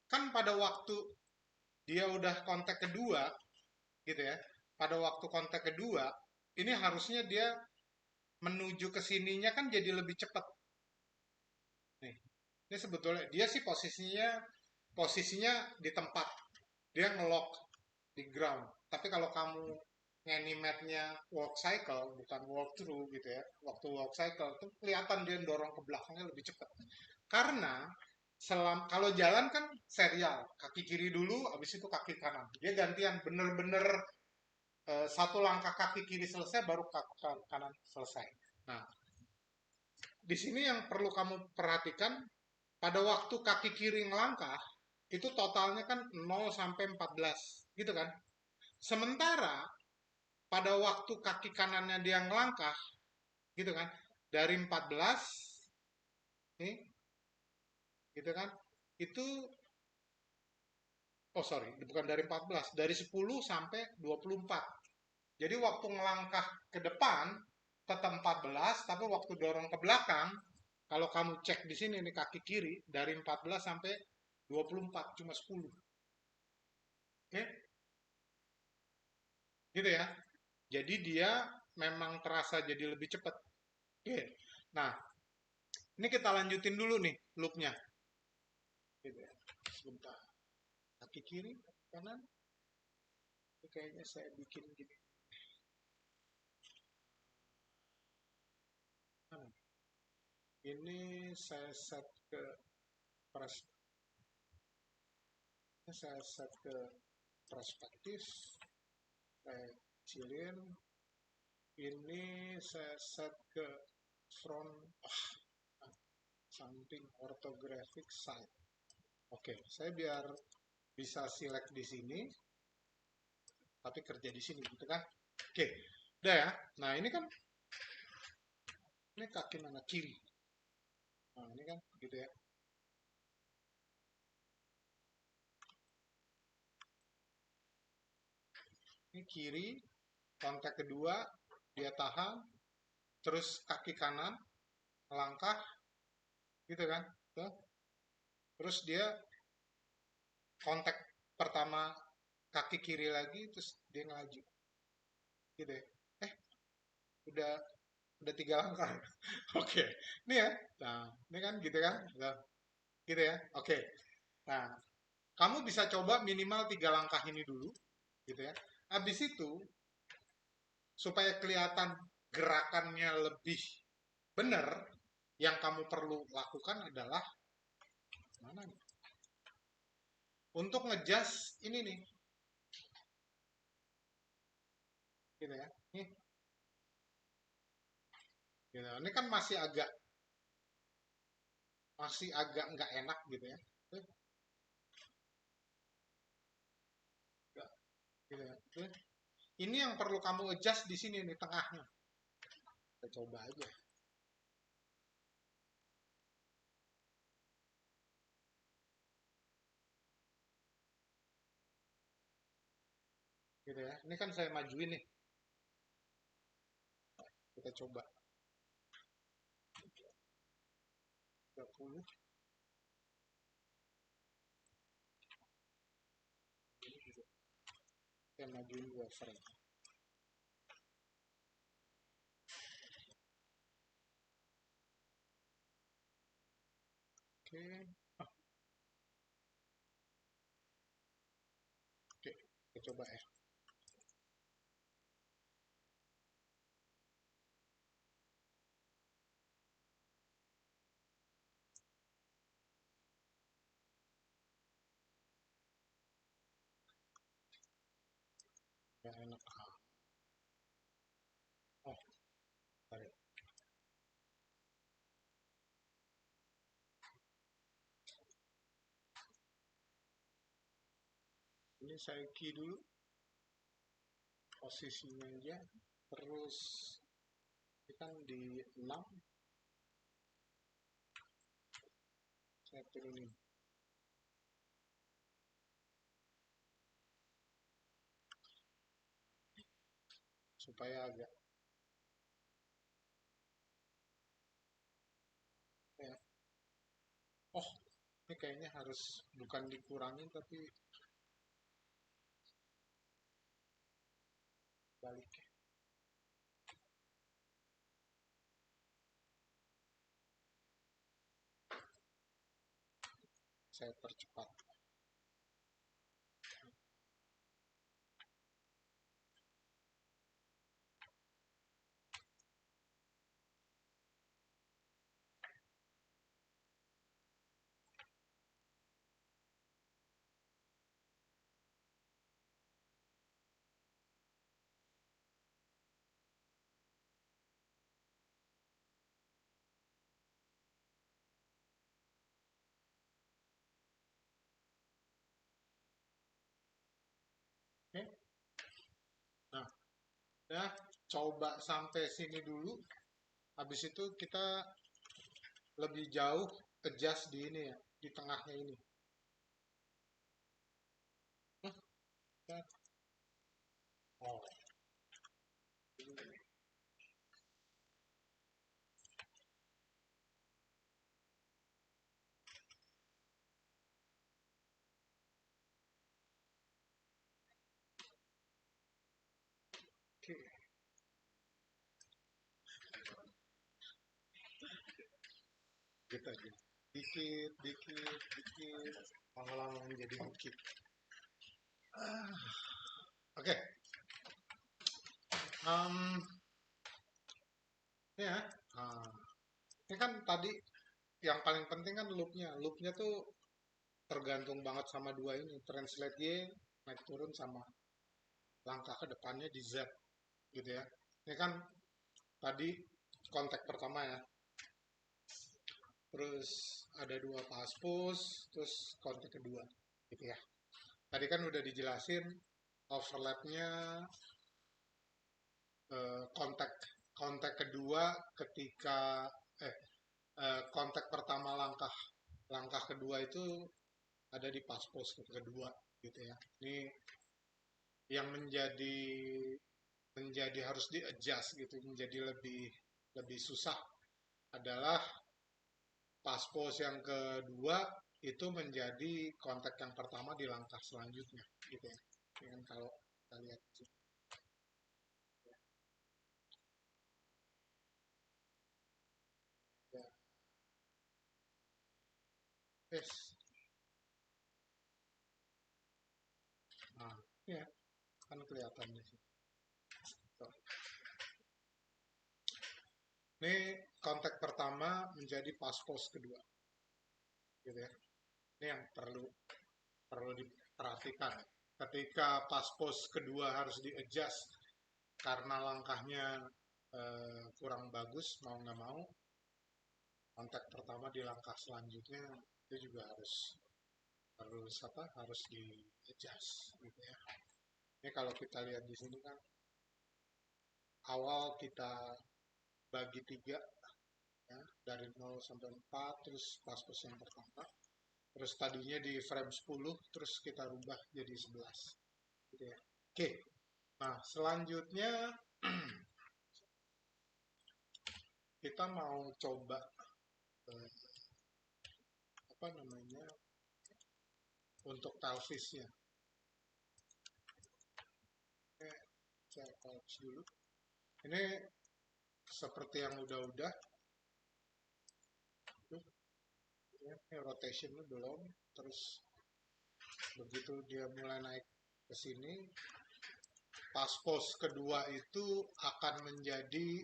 kan pada waktu dia udah kontak kedua gitu ya, pada waktu kontak kedua ini harusnya dia menuju ke sininya kan jadi lebih cepat nih. Ini sebetulnya dia sih posisinya di tempat, dia ngelock di ground. Tapi kalau kamu nganimatnya walk cycle bukan walk through gitu ya, waktu walk cycle tuh kelihatan dia dorong ke belakangnya lebih cepat. Karena kalau jalan kan serial, kaki kiri dulu, habis itu kaki kanan. Dia gantian, bener-bener satu langkah kaki kiri selesai, baru kaki kanan selesai. Nah, di sini yang perlu kamu perhatikan, pada waktu kaki kiri ngelangkah, itu totalnya kan 0 sampai 14, gitu kan? Sementara pada waktu kaki kanannya dia ngelangkah, gitu kan? Dari 14, nih, gitu kan? Itu, oh sorry, bukan dari 14, dari 10 sampai 24. Jadi waktu ngelangkah ke depan tetap 14, tapi waktu dorong ke belakang, kalau kamu cek di sini nih kaki kiri dari 14 sampai 24 cuma 10. Oke, gitu ya. Jadi dia memang terasa jadi lebih cepat. Oke. Nah, ini kita lanjutin dulu nih loopnya. Gitu ya. Sebentar. Kaki kiri, kaki kanan. Ini kayaknya saya bikin gini. Nah, ini saya set ke pres, saya set ke perspektif. Saya kecilin. Ini saya set ke front, samping orthographic side. Oke, saya biar bisa select di sini, tapi kerja di sini gitu kan. Oke, udah ya. Nah ini kan, ini kaki mana kiri. Nah ini kan gitu ya. Ini kiri, kontak kedua, dia tahan, terus kaki kanan, langkah, gitu kan. Tuh. Terus dia kontak pertama kaki kiri lagi, terus dia ngelaju. Gitu ya. Eh, udah udah 3 langkah. Oke, ini ya. Nah, ini kan gitu kan. Nah, gitu ya. Oke. Nah, kamu bisa coba minimal 3 langkah ini dulu, gitu ya. Habis itu, supaya kelihatan gerakannya lebih benar, yang kamu perlu lakukan adalah mana nih? Untuk ngejust ini nih, gitu ya. Gitu. Ini kan masih agak nggak enak gitu ya. Gitu ya. Ini yang perlu kamu adjust di sini nih tengahnya. Kita coba aja. Gitu ya. Ini kan saya majuin nih. Kita coba 30. Saya majuin 2 frame. Oke. Oke. Kita coba ya. Nggak enak. Oh, sorry. Ini saya key dulu posisinya aja. Terus kita kan di 6, saya turunin supaya agak ya. Oh, Ini kayaknya harus bukan dikurangin tapi balik. Saya percepat. Oke. Nah, ya coba sampai sini dulu. Habis itu kita lebih jauh adjust di ini ya, di tengahnya ini. Ya. Oh, oke. Gitu aja. Dikit, dikit, dikit. Lama-lama menjadi bukit. Oke. Em, ya. Nah, ini kan tadi yang paling penting kan loopnya. Loopnya tuh tergantung banget sama dua ini. Translate Y, naik turun sama langkah ke depannya di Z. Gitu ya. Ini kan tadi kontak pertama ya. Terus ada dua paspos, terus kontak kedua. Gitu ya. Tadi kan udah dijelasin overlapnya kontak kontak kedua ketika eh kontak pertama langkah langkah kedua itu ada di paspos kedua gitu ya. Ini yang menjadi harus di adjust gitu, menjadi lebih lebih susah adalah paspos yang kedua itu menjadi kontak yang pertama di langkah selanjutnya gitu ya. Ini kan kalau kita lihat ya, yes. Nah, ya kan kelihatan di sini. Tuh. Ini kontak pertama menjadi paspos kedua gitu ya. Ini yang perlu perlu diperhatikan. Ketika paspos kedua harus di-adjust karena langkahnya kurang bagus, mau nggak mau, kontak pertama di langkah selanjutnya itu juga harus harus apa? Harus di-adjust gitu ya. Ini kalau kita lihat di sini kan awal kita bagi tiga ya, dari 0 sampai 4 terus paspos yang pertama. Terus tadinya di frame 10 terus kita rubah jadi 11 gitu ya. Oke. Nah, selanjutnya kita mau coba eh, apa namanya untuk telvisnya. Oke, saya pause dulu. Ini seperti yang udah-udah, ya, ini rotationnya belum. Terus begitu dia mulai naik ke sini, paspos kedua itu akan menjadi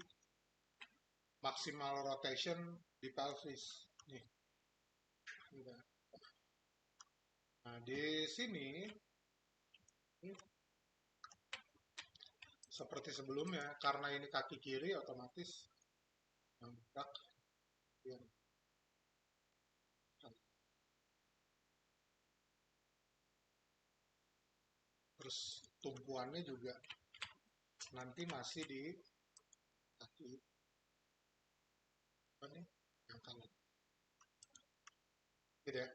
maksimal rotation di pelvis. Nih, udah. Nah, di sini seperti sebelumnya, karena ini kaki kiri otomatis yang gerak yang terus tumpuannya juga nanti masih di kaki apa nih yang kanan gitu ya.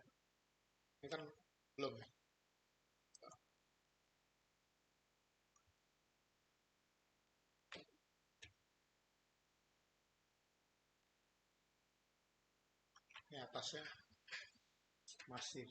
Ini kan belum ya. Ini atasnya masih